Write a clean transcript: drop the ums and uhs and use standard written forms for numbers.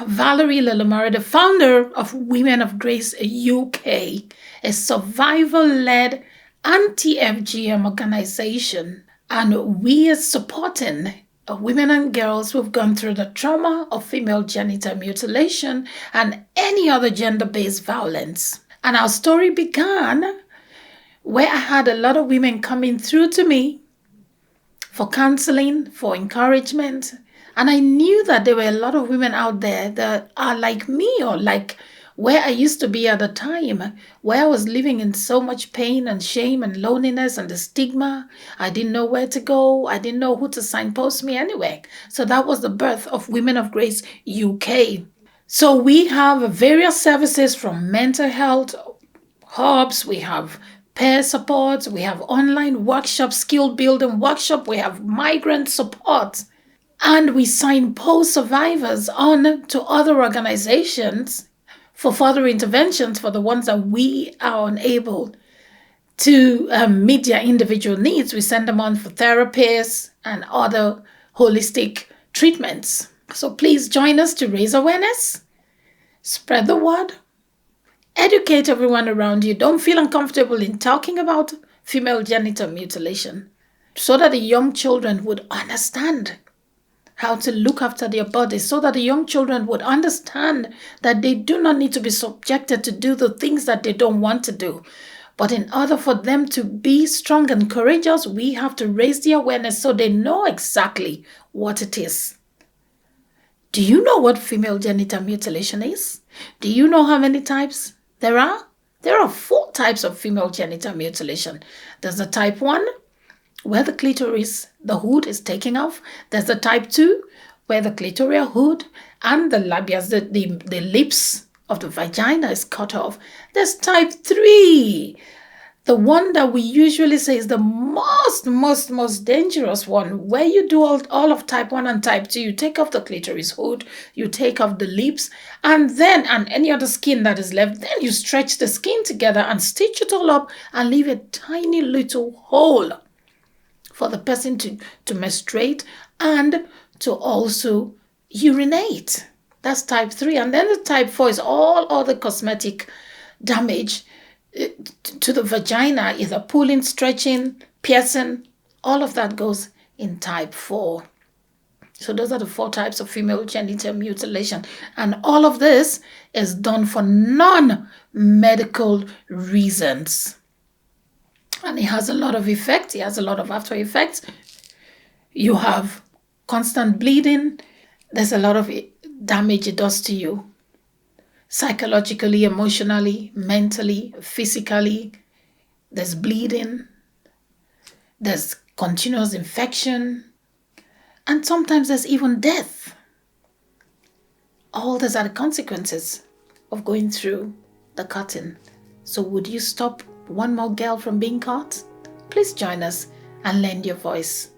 Valerie Lilimari, the founder of Women of Grace UK, a survivor-led anti-FGM organization. And we are supporting women and girls who've gone through the trauma of female genital mutilation and any other gender-based violence. And our story began where I had a lot of women coming through to me for counseling, for encouragement. And I knew that there were a lot of women out there that are like me or like where I used to be at the time, where I was living in so much pain and shame and loneliness and the stigma. I didn't know where to go. I didn't know who to signpost me anyway. So that was the birth of Women of Grace UK. So we have various services from mental health hubs, we have peer support, we have online workshops, skill building workshop, we have migrant support. And we signpost survivors on to other organizations for further interventions for the ones that we are unable to meet their individual needs. We send them on for therapies and other holistic treatments. So please join us to raise awareness, spread the word, educate everyone around you. Don't feel uncomfortable in talking about female genital mutilation so that the young children would understand how to look after their bodies, so that the young children would understand that they do not need to be subjected to do the things that they don't want to do. But in order for them to be strong and courageous, we have to raise the awareness so they know exactly what it is. Do you know what female genital mutilation is? Do you know how many types there are? There are 4 types of female genital mutilation. There's the type 1, where the clitoris, the hood is taken off. There's the type 2, where the clitoral hood and the labias, the lips of the vagina is cut off. There's type 3, the one that we usually say is the most dangerous one, where you do all of type 1 and type 2. You take off the clitoris hood, you take off the lips, and any other skin that is left, then you stretch the skin together and stitch it all up and leave a tiny little hole for the person to menstruate and to also urinate. That's type 3. And then the type 4 is all other cosmetic damage to the vagina, either pulling, stretching, piercing. All of that goes in type 4. So those are the 4 types of female genital mutilation. And all of this is done for non-medical reasons. And it has a lot of effects. It has a lot of after effects. You have constant bleeding. There's a lot of damage it does to you. Psychologically, emotionally, mentally, physically. There's bleeding. There's continuous infection. And sometimes there's even death. All these are the consequences of going through the cutting. So would you stop one more girl from being caught? Please join us and lend your voice.